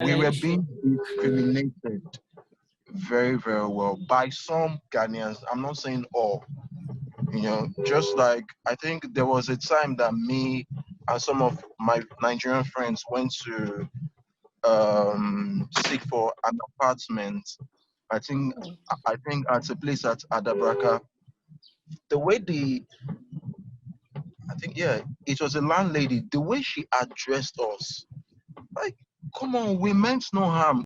We were being discriminated very, very well by some Ghanaians. I'm not saying all. Just like I think there was a time that me and some of my Nigerian friends went to seek for an apartment. I think I think at a place at Adabraka. The way I think yeah, it was a landlady. The way she addressed us, like, come on, we meant no harm.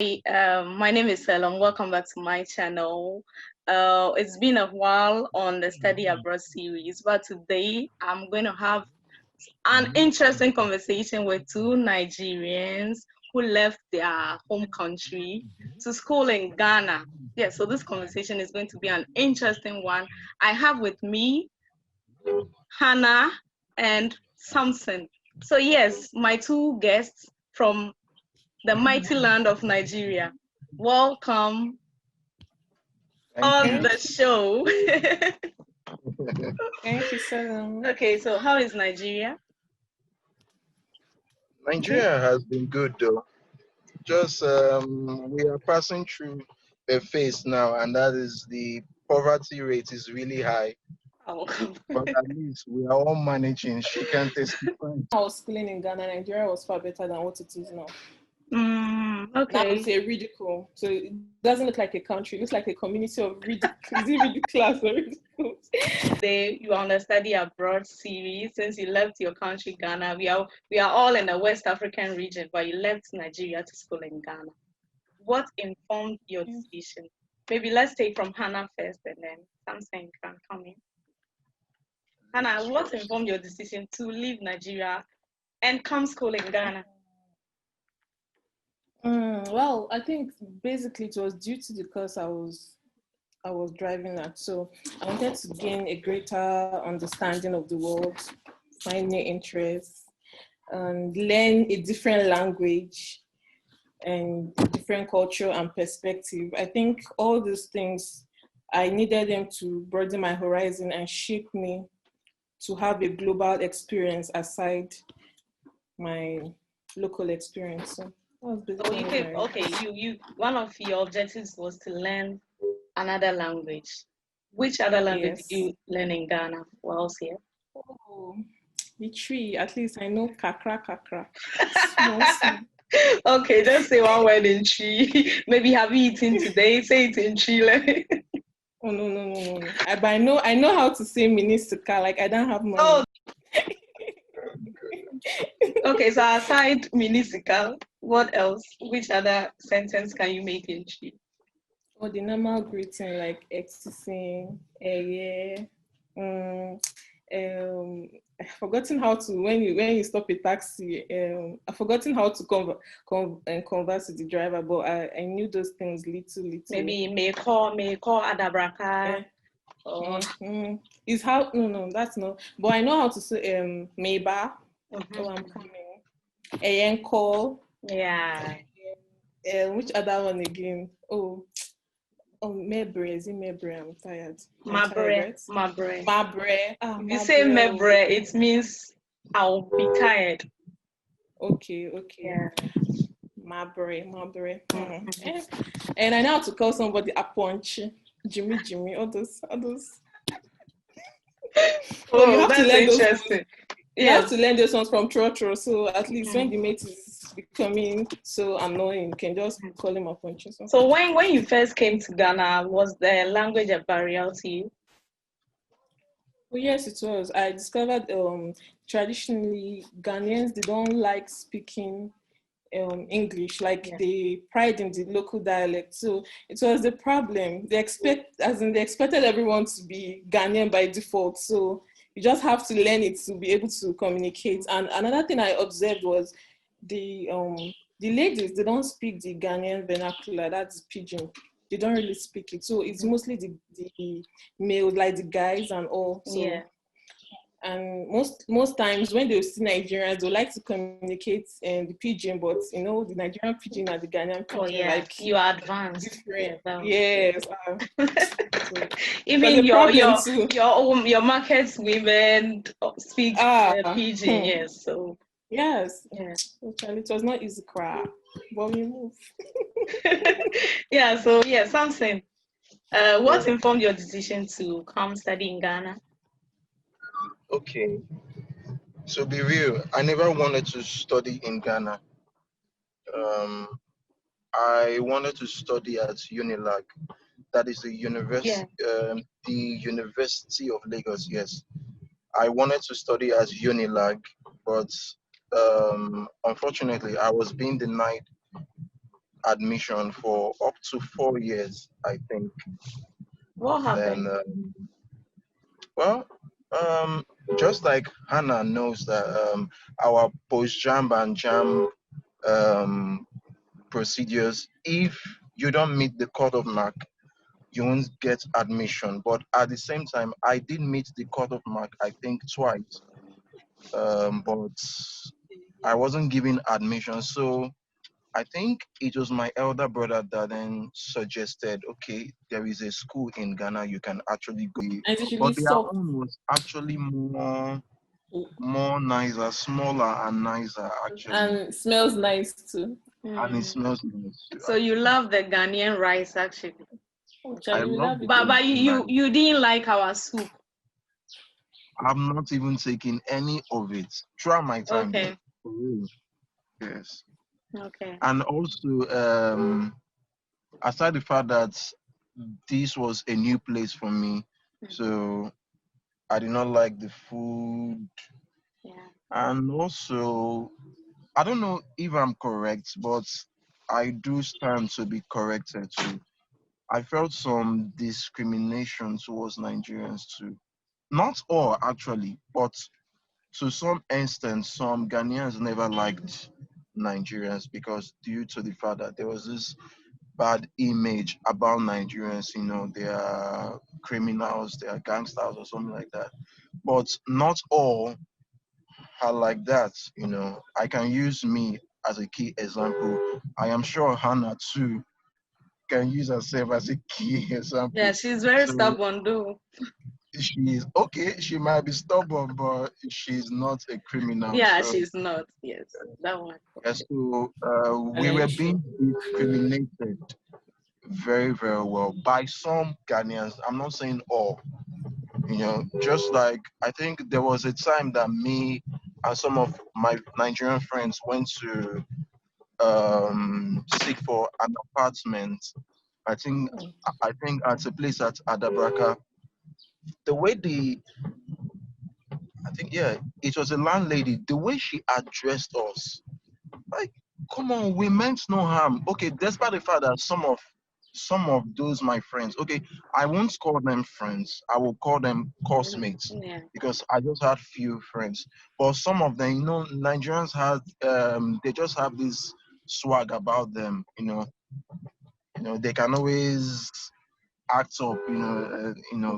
My name is Selon. Welcome back to my channel. It's been a while on the Study Abroad series, but today I'm going to have an interesting conversation with two Nigerians who left their home country to school in Ghana. Yeah, so this conversation is going to be an interesting one. I have with me Hannah and Sampson. So yes, my two guests from the mighty land of Nigeria. Welcome on the show. Thank you so much. Okay, so how is Nigeria? Nigeria has been good though. Just we are passing through a phase now, and that is the poverty rate is really high. Oh. But at least we are all managing. She can testify. I was schooling in Ghana. Nigeria was far better than what it is now. Okay. Now it's a ridicule. So it doesn't look like a country. It looks like a community of ridiculous. Is it ridiculous or ridiculous? Today you are on the Study Abroad series. Since you left your country, Ghana, we are all in the West African region, but you left Nigeria to school in Ghana. What informed your decision? Maybe let's take from Hannah first, and then Samson can come in. Hannah, what informed your decision to leave Nigeria and come school in Ghana? Well, I think basically it was due to the course I was driving at. So I wanted to gain a greater understanding of the world, find new interests, and learn a different language and different culture and perspective. I think all these things, I needed them to broaden my horizon and shape me to have a global experience aside my local experience. So you think, okay, you one of your objectives was to learn another language. Which other language did you learn in Ghana whilst here? Oh, the tree. At least I know kakra kakra. Okay, just say one word in tree. Maybe have you eaten today? Say it in tree. Oh no. But I know how to say minisika. Like I don't have money. Oh. Okay, so aside minisika, what else? Which other sentence can you make in tree? Oh, the normal greeting like existing, I've forgotten how to when you stop a taxi. I've forgotten how to converse with the driver, but I knew those things little. Maybe may call Adabraka. Is how no that's not. But I know how to say Meba. Oh, I'm coming. Call. Yeah. Which other one again? Oh, Mebre. Is it Mebre? I'm tired. Mabre. If you say Mebre, it means I'll be tired. Okay. Yeah. Mabre. And I know how to call somebody a punch. Jimmy. All those. Oh, you have to learn interesting. You have to learn those ones from Trotro, so at least when the mate is becoming so annoying, you can just call him a punch or something. So when you first came to Ghana, was the language a barrier to you? Well, yes, it was. I discovered traditionally Ghanaians, they don't like speaking English, like they pride in the local dialect. So it was the problem. They expected everyone to be Ghanaian by default. So you just have to learn it to be able to communicate. And another thing I observed was the ladies, they don't speak the Ghanaian vernacular, that's pidgin. They don't really speak it. So it's mostly the males, like the guys and all. So And most times when they see Nigerians, they like to communicate in the pidgin, but you know the Nigerian pidgin and the Ghanaian pidgin, Oh yeah, like you are advanced. different. So. Yes. So even problem too. your market women speak pidgin. Yes, so yes, yeah. Actually, it was not easy, cry, but we move. Yeah. So yeah, Samson. What informed your decision to come study in Ghana? Okay, so be real. I never wanted to study in Ghana. Um, I wanted to study at Unilag. That is Yeah. the University of Lagos. Yes, I wanted to study at Unilag, but unfortunately, I was being denied admission for up to 4 years, I think. What Then, happened? well, um, just like Hannah knows that our post jam and jam um, procedures, if you don't meet the cutoff mark, you won't get admission. But at the same time, I did meet the cutoff mark, I think, twice. But I wasn't given admission. So I think it was my elder brother that then suggested, okay, there is a school in Ghana you can actually go. And it should be But their soft. own was actually more nicer, smaller and nicer actually. And it smells nice too. And it smells nice too. So you love the Ghanaian rice actually. I We love love it. But you didn't like our soup. I'm not even taking any of it throughout my time. Okay. For real. Yes. Okay. And also, aside the fact that this was a new place for me, so I did not like the food. Yeah. And also, I don't know if I'm correct, but I do stand to be corrected too. I felt some discrimination towards Nigerians too. Not all actually, but to some extent, some Ghanaians never liked Nigerians because due to the fact that there was this bad image about Nigerians, they are criminals, they are gangsters or something like that. But not all are like that. I can use me as a key example. I am sure Hannah too can use herself as a key example. Yeah, she's very So stubborn though. she's okay, she might be stubborn, but she's not a criminal. Yeah, So she's not. Yes, that one. yeah, so we And were you being discriminated very, very well by some Ghanaians. I'm not saying all. Just like I think there was a time that me and some of my Nigerian friends went to seek for an apartment. I think I think at a place at Adabraka. The way I think yeah, it was a landlady. The way she addressed us, like, come on, we meant no harm. Okay, despite the fact that some of those my friends, okay, I won't call them friends. I will call them classmates Yeah. because I just had few friends. But some of them, Nigerians had they just have this swag about them. They can always act up.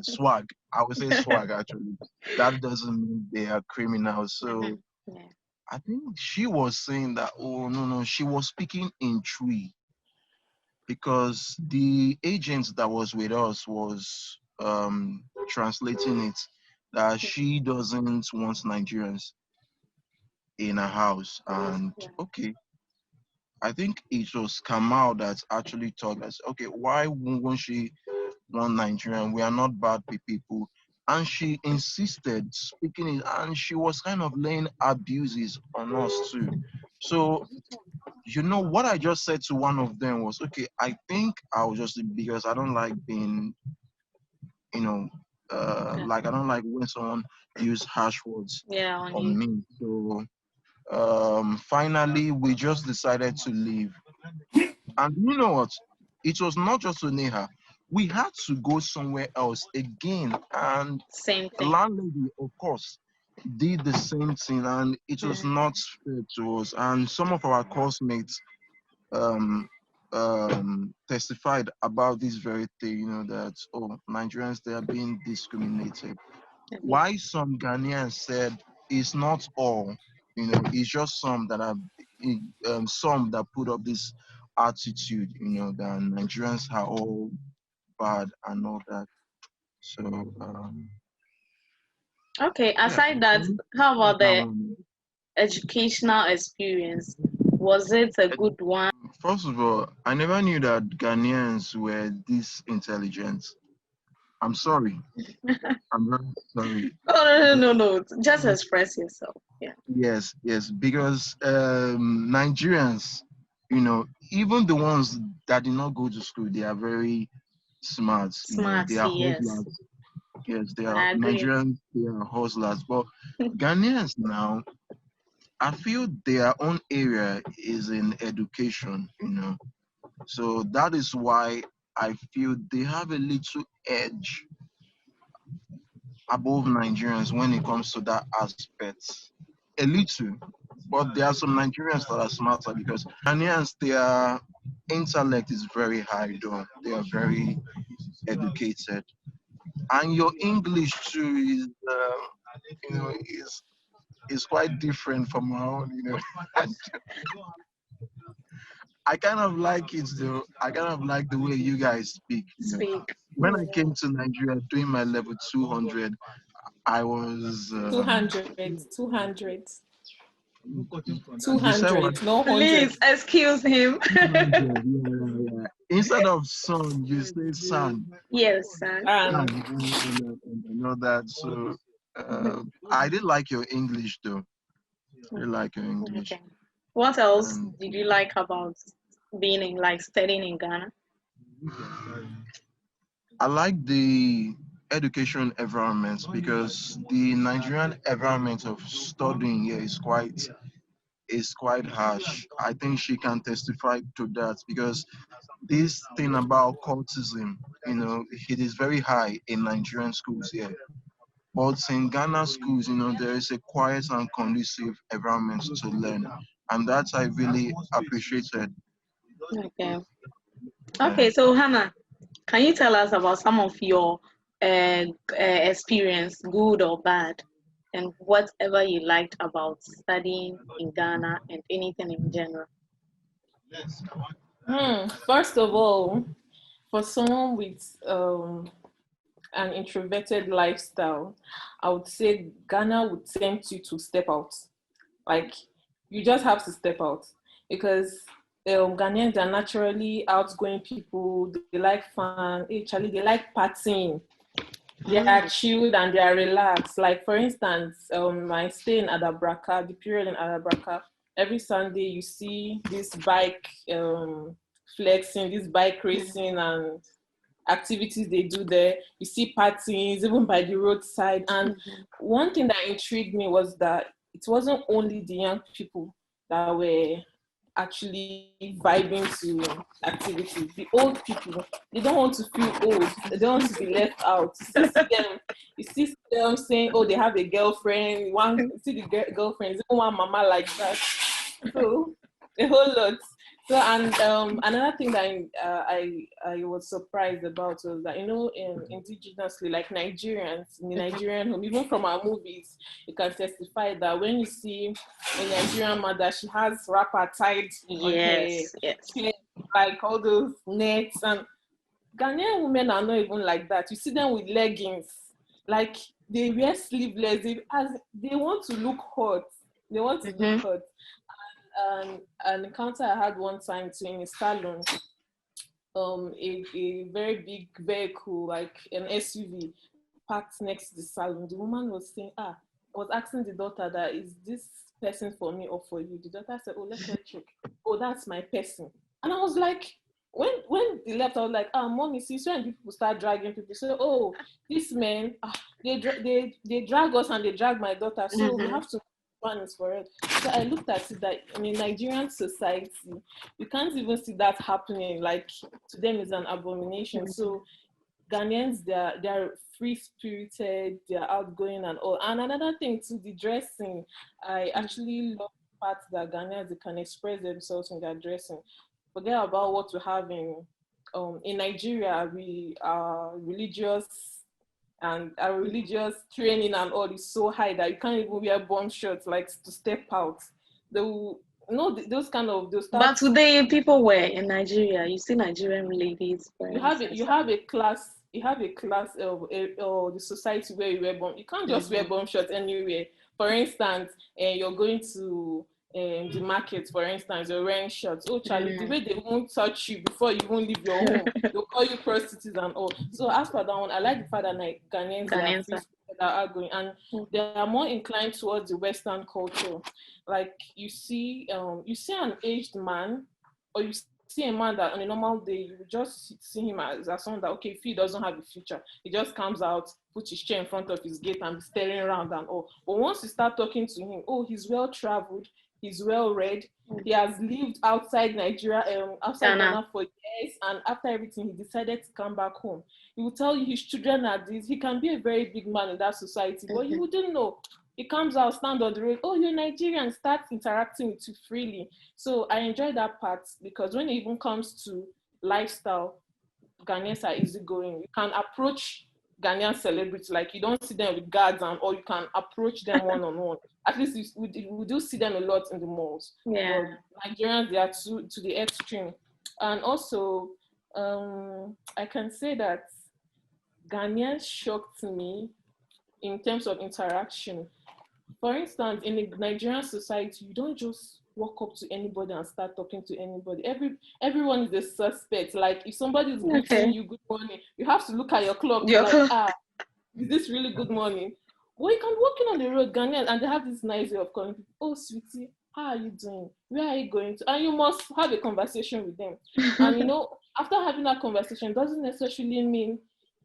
Swag. I would say swag actually. That doesn't mean they are criminals. So Yeah. I think she was saying that, oh, no, no, she was speaking in tree because the agent that was with us was translating it that she doesn't want Nigerians in her house. And okay, I think it was Kamal that actually told us, okay, why won't she want Nigerian? We are not bad people. And she insisted speaking it, and she was kind of laying abuses on us too. So what I just said to one of them was, okay, I think I'll just, because I don't like being, like I don't like when someone use harsh words Yeah, on on you. me. So finally, we just decided to leave. And you know what? It was not just to Neha. We had to go somewhere else again. And Same the thing. landlady, of course, did the same thing. And it was not fair to us. And some of our classmates um, testified about this very thing, that, oh, Nigerians, they are being discriminated. why some Ghanaians said it's not all, it's just some that have some that put up this attitude, that Nigerians are all bad and all that. So Okay, yeah, aside that, how about that the one. educational experience? Was it a good one? First of all, I never knew that Ghanaians were this intelligent. I'm sorry. I'm very sorry. Oh, no, no, no, no. Just express yourself. Yeah. Yes, yes, because Nigerians, even the ones that did not go to school, they are very smart. Smart, They are yes. hustlers. Yes, they are I agree. Nigerians. They are hustlers. But Ghanaians now, I feel their own area is in education. So that is why I feel they have a little edge above Nigerians when it comes to that aspect. A little. But there are some Nigerians that are smarter because Ghanaians, their intellect is very high, though. They are very educated. And your English too is, is quite different from our own. I kind of like it though. I kind of like the way you guys speak. Speak. When I came to Nigeria doing my level 200, I was 200, 200, you said what? 200, no 100. Please excuse him. 200, yeah. Instead of son, you say son. Yes, son. And And all that. So I did like your English though. I did like your English. Okay. What else And did you like about being in, like, studying in Ghana? I like the education environment because the Nigerian environment of studying here is quite harsh. I think she can testify to that because this thing about cultism, it is very high in Nigerian schools here. But in Ghana schools, there is a quiet and conducive environment to learn. And that I really appreciated. Okay. Yeah. Okay, so Hannah, can you tell us about some of your experience, good or bad, and whatever you liked about studying in Ghana and anything in general? first of all, for someone with an introverted lifestyle, I would say Ghana would tempt you to step out. Like, you just have to step out because Ghanaians are naturally outgoing people. They like fun. Actually, they like partying. They are chilled and they are relaxed. Like, for instance, I stay in Adabraka, the period in Adabraka, every Sunday you see this bike flexing, this bike racing and activities they do there. You see parties even by the roadside. And one thing that intrigued me was that it wasn't only the young people that were actually vibing to activities. The old people, they don't want to feel old. They don't want to be left out. You see them saying, "Oh, they have a girlfriend." You see the girlfriends, even one mama like that. So a whole lot. So, and another thing that I was surprised about was that, indigenously, like Nigerians in the Nigerian home, even from our movies, you can testify that when you see a Nigerian mother, she has wrapper tied on her Yes, yes. head, like all those nets. And Ghanaian women are not even like that. You see them with leggings, like they wear sleeveless. They want to look hot. They want to look hot. An encounter I had one time too in a salon, a very big vehicle, like an SUV, parked next to the salon. The woman was saying, was asking the daughter that, is this person for me or for you? The daughter said, oh, let her check. Oh, that's my person. And I was like, when they left, I was like, mommy, see, so when people start dragging people, so, oh, these men, they drag us and they drag my daughter, so we have to is for it. So I looked at it that in a Nigerian society, you can't even see that happening. Like, to them it's an abomination. So Ghanaians, they're free spirited, they're outgoing and all. And another thing too, the dressing. I actually love the part that Ghanaians, they can express themselves in their dressing. Forget about what we have in Nigeria. We are religious and our religious training and all is so high that you can't even wear bomb shorts like to step out. They will, those kind of those. But today, people wear in Nigeria. You see Nigerian ladies wearing. You have a class of the society where you wear bomb. You can't just wear bomb shorts anywhere. For instance, you're going to the market, for instance, you're wearing shorts. Oh, Charlie, the way they won't touch you before you even leave your home, they'll call you prostitutes and all. So as for that one, I like the fact that Ghanaians are free that are outgoing, and they are more inclined towards the Western culture. Like you see an aged man, or you see a man that on a normal day you would just see him as someone that, okay, if he doesn't have a future, he just comes out, puts his chair in front of his gate and be staring around and all. But once you start talking to him, oh, he's well traveled, he's well read, he has lived outside Nigeria, outside Ghana for years, and after everything he decided to come back home. He will tell you his children are this. He can be a very big man in that society, but you wouldn't know. He comes out, stand on the road, oh, you're Nigerian, start interacting with you freely. So I enjoy that part, because when it even comes to lifestyle, Ghanaians are easygoing. You can approach Ghanaian celebrities, like you don't see them with guards, or you can approach them one-on-one. At least we do see them a lot in the malls. Yeah. But Nigerians, they are to the extreme. And also, I can say that Ghanaians shocked me in terms of interaction. For instance, in a Nigerian society, you don't just walk up to anybody and start talking to anybody. Everyone is a suspect. Like if somebody is greeting you good morning, you have to look at your clock. Is this really good morning? Well, you can walk in on the road, Ghanaian, and they have this nice way of calling people, oh, sweetie, how are you doing? Where are you going to? And you must have a conversation with them. And after having that conversation, doesn't necessarily mean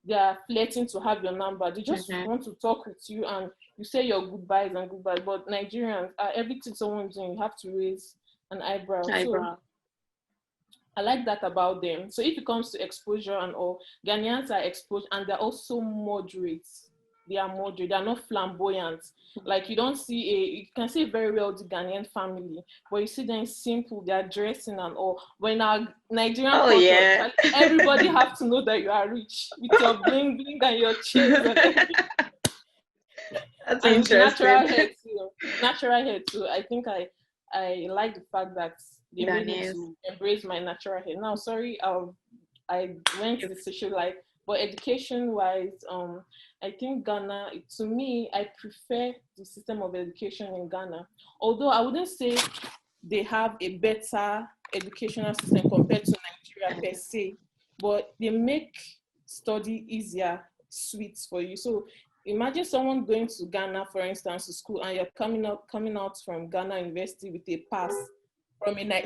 they are flirting to have your number. They just want to talk with you, and you say your goodbyes and goodbyes. But Nigerians, everything someone's doing, you have to raise an eyebrow. So I like that about them. So if it comes to exposure and all, Ghanaians are exposed, and they're also moderate. They are moderate. They are not flamboyant. Like you can see a very wealthy Ghanaian family, but you see them simple. They are dressing and all. When our Nigerian culture, everybody have to know that you are rich with your bling bling and your chains and everything. That's interesting. Natural hair too. I think I like the fact that they made me to embrace my natural hair. Now, sorry, I went to the social life. But education-wise, I think Ghana, to me, I prefer the system of education in Ghana. Although I wouldn't say they have a better educational system compared to Nigeria per se, but they make study easier, sweet for you. So imagine someone going to Ghana, for instance, to school, and you're coming out from Ghana University with a pass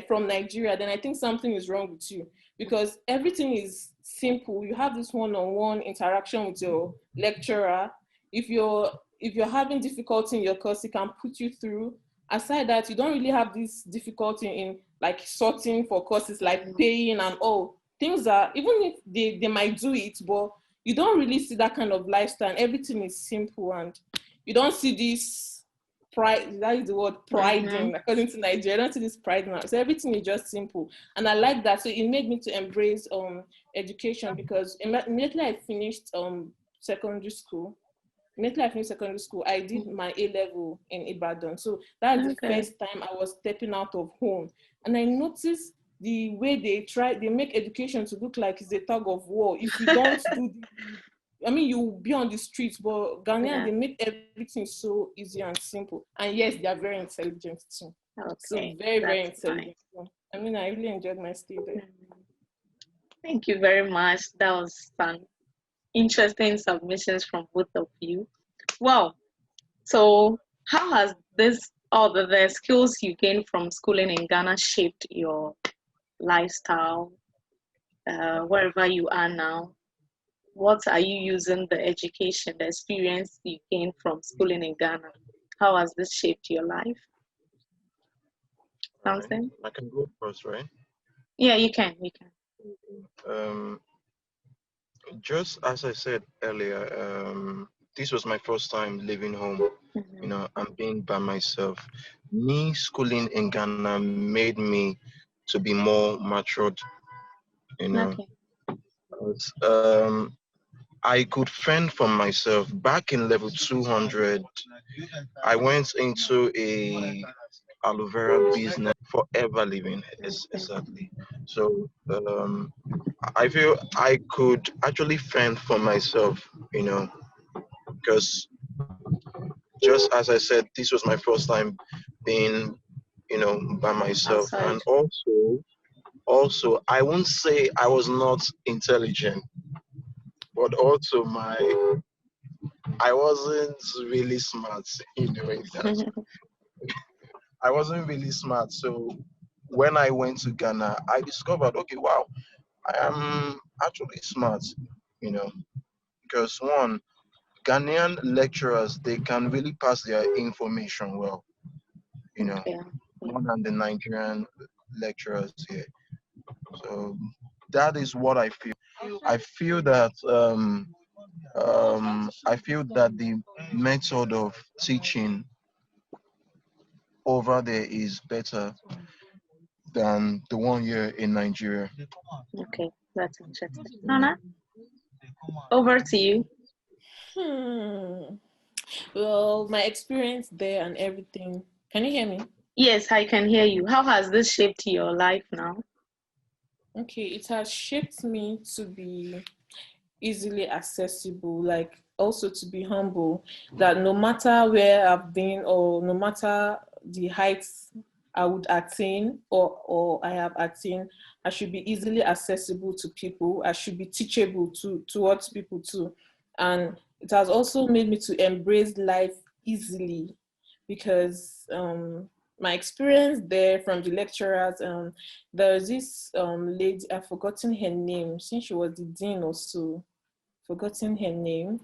from Nigeria, then I think something is wrong with you, because everything is simple. You have this one-on-one interaction with your lecturer. If you're having difficulty in your course, he can put you through. Aside that, you don't really have this difficulty in like sorting for courses, like paying and all. Things are, even if they might do it, but you don't really see that kind of lifestyle. Everything is simple, and you don't see this pride, that is the word, pride according to Nigeria. I don't see this pride now. So everything is just simple. And I like that. So it made me to embrace education, because immediately I finished secondary school, I did my A-level in Ibadan. So that's the first time I was stepping out of home. And I noticed the way they make education to look like it's a tug of war. If you don't do you'll be on the streets, but Ghanaian, they make everything so easy and simple. And yes, they are very intelligent too. So very, very intelligent. Nice. I really enjoyed my stay there. Thank you very much. That was fun. Interesting submissions from both of you. Well, so how has the skills you gained from schooling in Ghana shaped your lifestyle, wherever you are now? What are you using the experience you gained from schooling in Ghana? How has this shaped your life? Sampson? I can go first, right? Yeah, you can. Just as I said earlier, this was my first time leaving home, and being by myself. Me schooling in Ghana made me to be more matured, I could fend for myself. Back in level 200, I went into a aloe vera business, forever living. Exactly. So I feel I could actually fend for myself, because just as I said, this was my first time being, by myself. Outside. And also, I won't say I was not intelligent, but also I wasn't really smart, in that. I wasn't really smart. So when I went to Ghana, I discovered, okay, wow, I am actually smart, you know, because one, Ghanaian lecturers, they can really pass their information well, you know, Okay. more than the Nigerian lecturers here. So that is what I feel. I feel that the method of teaching over there is better than the one here in Nigeria. Okay, that's interesting. Nana, over to you. Hmm. Well, my experience there and everything. Can you hear me? Yes, I can hear you. How has this shaped your life now? Okay, it has shaped me to be easily accessible, like also to be humble, that no matter where I've been or no matter the heights I would attain or I have attained, I should be easily accessible to people. I should be teachable towards people too. And it has also made me to embrace life easily because my experience there from the lecturers, there was this lady, I've forgotten her name, since she was the dean or so, forgotten her name,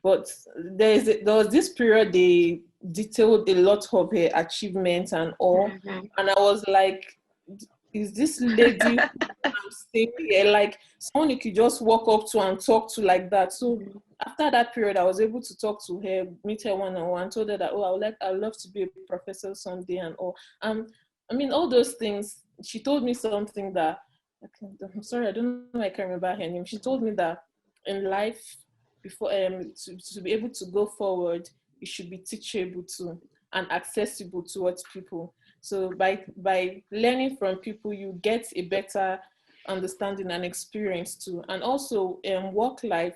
but there was this period they detailed a lot of her achievements and all, Mhm. and I was like, is this lady who I'm seeing here like someone you could just walk up to and talk to like that? So after that period, I was able to talk to her, meet her one on one, told her that, oh, I'd love to be a professor someday and all. I mean, all those things. She told me something that I'm sorry, I don't know, I can't remember her name. She told me that in life, before to be able to go forward, you should be teachable too and accessible towards people. So by learning from people, you get a better understanding and experience too. And also work life,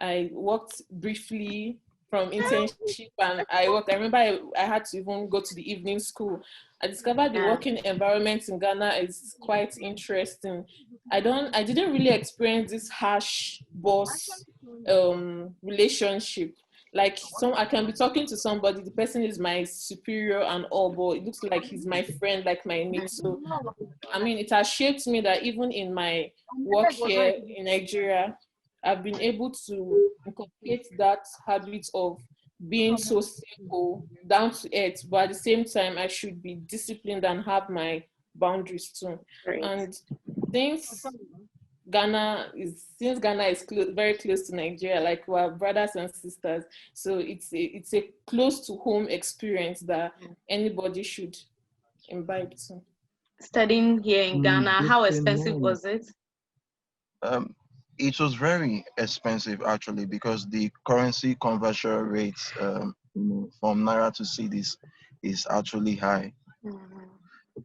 I worked briefly from internship and I remember I had to even go to the evening school. I discovered the Yeah. working environment in Ghana is quite interesting. I didn't really experience this harsh boss relationship. Like I can be talking to somebody, the person is my superior and all, but it looks like he's my friend, like my mate. So I mean, it has shaped me that even in my work here in Nigeria, I've been able to inculcate that habit of being so simple, down to earth, but at the same time, I should be disciplined and have my boundaries too. Great. And since since Ghana is very close to Nigeria, like we're brothers and sisters, so it's a close to home experience that anybody should imbibe to. Studying here in Ghana, Good how to expensive know. was it? Um, it was very expensive actually because the currency conversion rates, from naira to cedis is actually high. Mhm.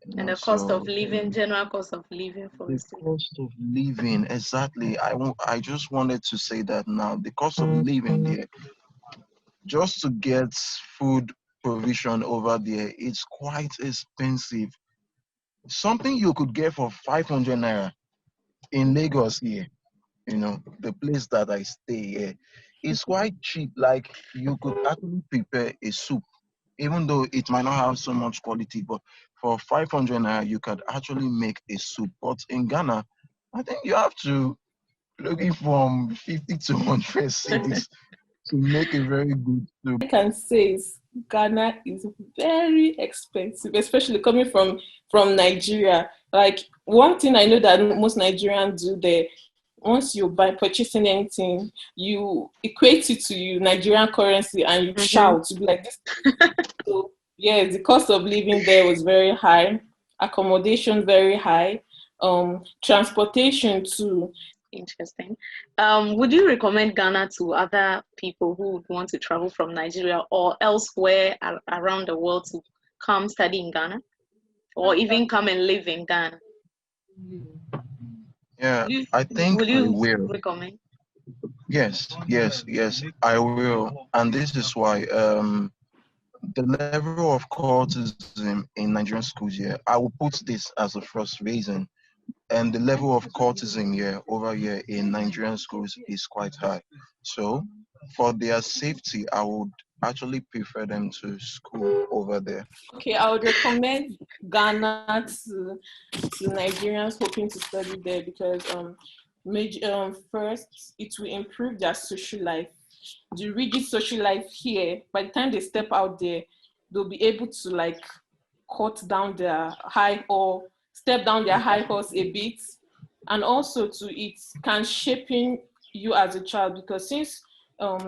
You And know, the cost of so living, general cost of living for a the student. cost of living, exactly. I just wanted to say that now. The cost of living there, just to get food provision over there, it's quite expensive. Something you could get for 500 naira in Lagos here, the place that I stay here, is quite cheap. Like you could actually prepare a soup, even though it might not have so much quality, but for 500 naira, you could actually make a soup. But in Ghana, I think you have to looking from 50 to 100 cities to make a very good soup. I can say is Ghana is very expensive, especially coming from Nigeria. Like one thing I know that most Nigerians do there, once you buy purchasing anything, you equate it to you Nigerian currency and you Mhm. shout, you be like this. So yeah, the cost of living there was very high, accommodation very high, transportation too. Interesting. Would you recommend Ghana to other people who would want to travel from Nigeria or elsewhere around the world to come study in Ghana or even come and live in Ghana? Yeah, You, I think would I you will. recommend? Yes, I will. And this is why the level of cultism in Nigerian schools here, I will put this as the first reason. And the level of cultism here over here in Nigerian schools is quite high. So for their safety, I would actually prefer them to school over there. Okay, I would recommend Ghana to Nigerians hoping to study there because first it will improve their social life. The rigid social life here, by the time they step out there, they'll be able to like cut down their high or step down their high horse a bit, and also to it can shaping you as a child because since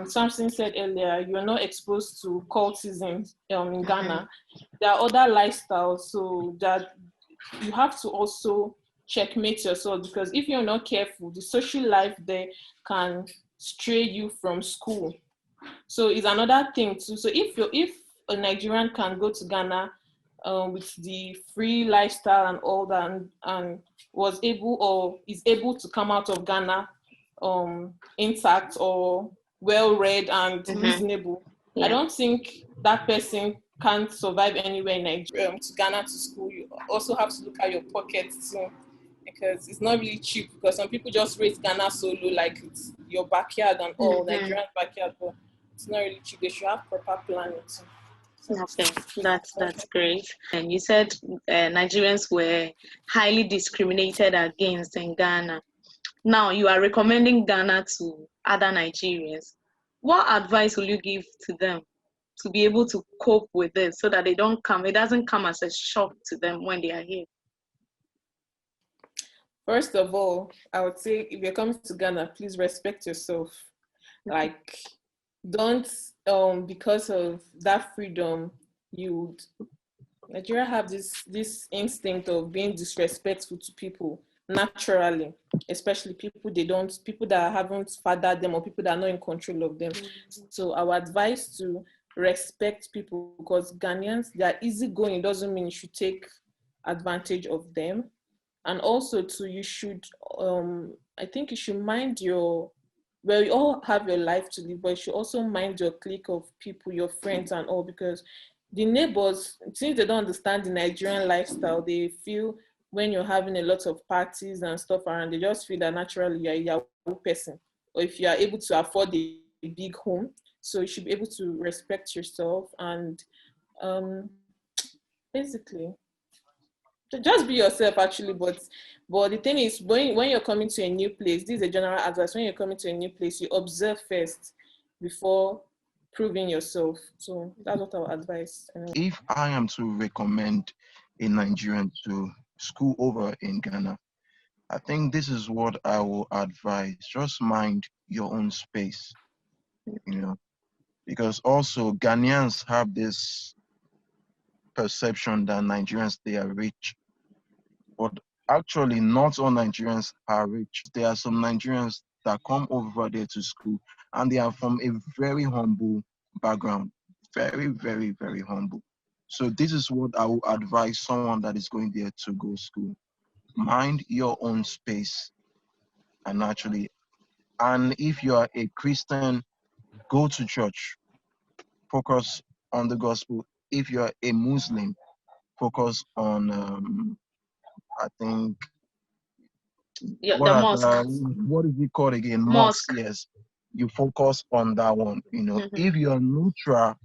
Sampson said earlier, you're not exposed to cultism in Ghana. There are other lifestyles, so that you have to also checkmate yourself because if you're not careful, the social life there can stray you from school. So it's another thing too. So if a Nigerian can go to Ghana with the free lifestyle and all that, and was able or is able to come out of Ghana intact or well read and reasonable, I don't think that person can't survive anywhere in Nigeria. To Ghana to school, you also have to look at your pockets too, because it's not really cheap. Because some people just rate Ghana so low, like it's your backyard and all Nigerian backyard, but it's not really cheap. They should have proper planning too. Okay, that's great. And you said Nigerians were highly discriminated against in Ghana. Now you are recommending Ghana to other Nigerians. What advice will you give to them to be able to cope with it so that it doesn't come as a shock to them when they are here? First of all, I would say if you're coming to Ghana, please respect yourself. Like, don't because of that freedom, Nigeria have this instinct of being disrespectful to people naturally, especially people that haven't fathered them or people that are not in control of them. So our advice to respect people, because Ghanaians, they are easygoing, doesn't mean you should take advantage of them. And also you should I think you should mind you all have your life to live, but you should also mind your clique of people, your friends and all, because the neighbors, since they don't understand the Nigerian lifestyle, they feel when you're having a lot of parties and stuff around, they just feel that naturally you're a Yahoo person, or if you are able to afford a big home. So you should be able to respect yourself and basically just be yourself actually. But the thing is, when you're coming to a new place, this is a general advice, when you're coming to a new place, you observe first before proving yourself. So that's what I would advise. If I am to recommend a Nigerian to school over in Ghana, I think this is what I will advise. Just mind your own space, because also Ghanaians have this perception that Nigerians, they are rich. But actually, not all Nigerians are rich. There are some Nigerians that come over there to school and they are from a very humble background. Very, very, very humble. So this is what I would advise someone that is going there to go school. Mind your own space. And if you are a Christian, go to church. Focus on the gospel. If you are a Muslim, focus on I think The mosque. what is it called again? Mosque. Yes. You focus on that one. If you're neutral,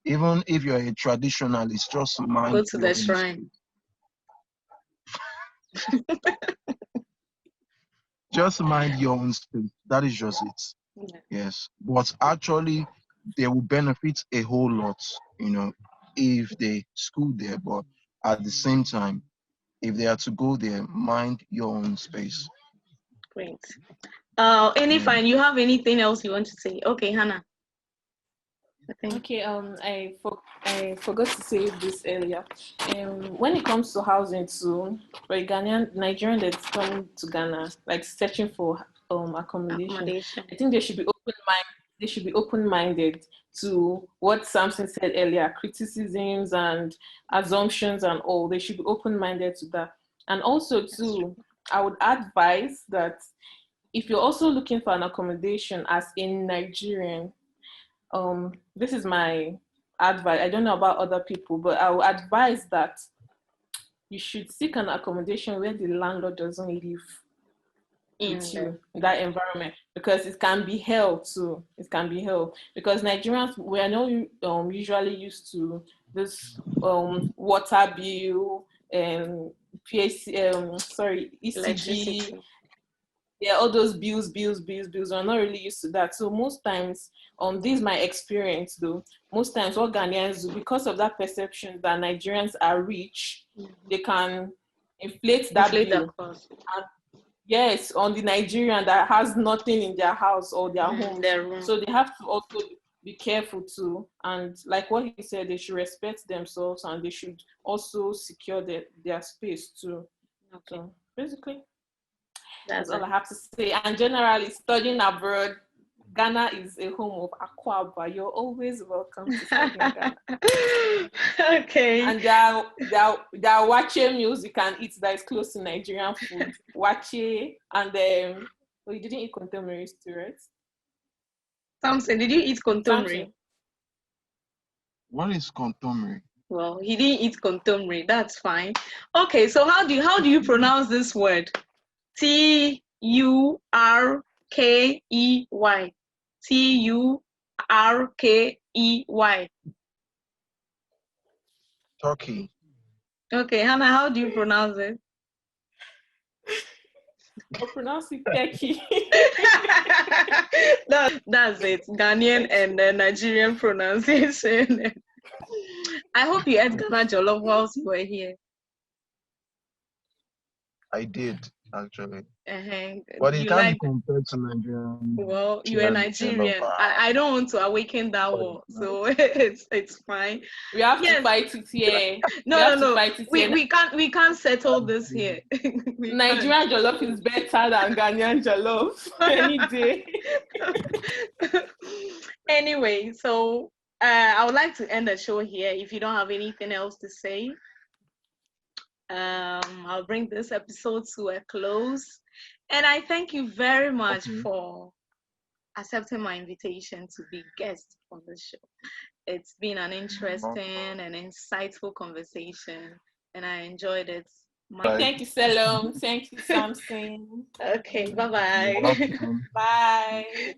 even if you're a traditionalist, just mind Go to your the own shrine. space. Just mind your own space. That is just it. Yeah. Yes. But actually, they will benefit a whole lot, if they school there. But at the same time, if they are to go there, mind your own space. Great. Any fine, you have anything else you want to say? Okay, Hannah. Okay, I forgot to say this earlier. When it comes to housing too, for a Nigerian that's coming to Ghana, like searching for accommodation. I think they should be open-minded to what Sampson said earlier, criticisms and assumptions and all. They should be open-minded to that. And also too, I would advise that if you're also looking for an accommodation as a Nigerian, this is my advice. I don't know about other people, but I would advise that you should seek an accommodation where the landlord doesn't live with you in that environment, because it can be hell too. It can be hell because Nigerians, we are not usually used to this water bill and ECG, yeah, all those bills. We're not really used to that. So most times, this is my experience though. Most times, what Ghanaians do, because of that perception that Nigerians are rich, they can inflate that bill. Yes, on the Nigerian that has nothing in their house or their home. So they have to also be careful too. And like what he said, they should respect themselves and they should also secure their space too. Okay. So basically, that's all I have to say. And generally, studying abroad, Ghana is a home of Aquaba. You're always welcome to study in Ghana. Okay. And there are wache meals you can eat that is close to Nigerian food. Wache, and you didn't eat contemporary too, right? Sampson, did you eat contemporary? What is contemporary? Well, he didn't eat contemporary. That's fine. Okay, so how do you pronounce this word? Turkey. Turkey. Turkey. Okay, Hannah, how do you pronounce it? I pronounce it Turkey. That's it. Ghanaian and Nigerian pronunciation. I hope you ate Ghana jollof whilst you were here. I did, actually. But it can't be compared to Nigerian. Well, you're Nigerian. I don't want to awaken that war, so it's fine. We have to fight it here. No. We can't settle this here. Nigerian jollof is better than Ghanaian jollof any day. Anyway, so I would like to end the show here. If you don't have anything else to say, I'll bring this episode to a close. And I thank you very much for accepting my invitation to be guest on the show. It's been an interesting and insightful conversation, and I enjoyed it. Thank you, Salome. Thank you, Sampson. Okay, bye-bye. Bye.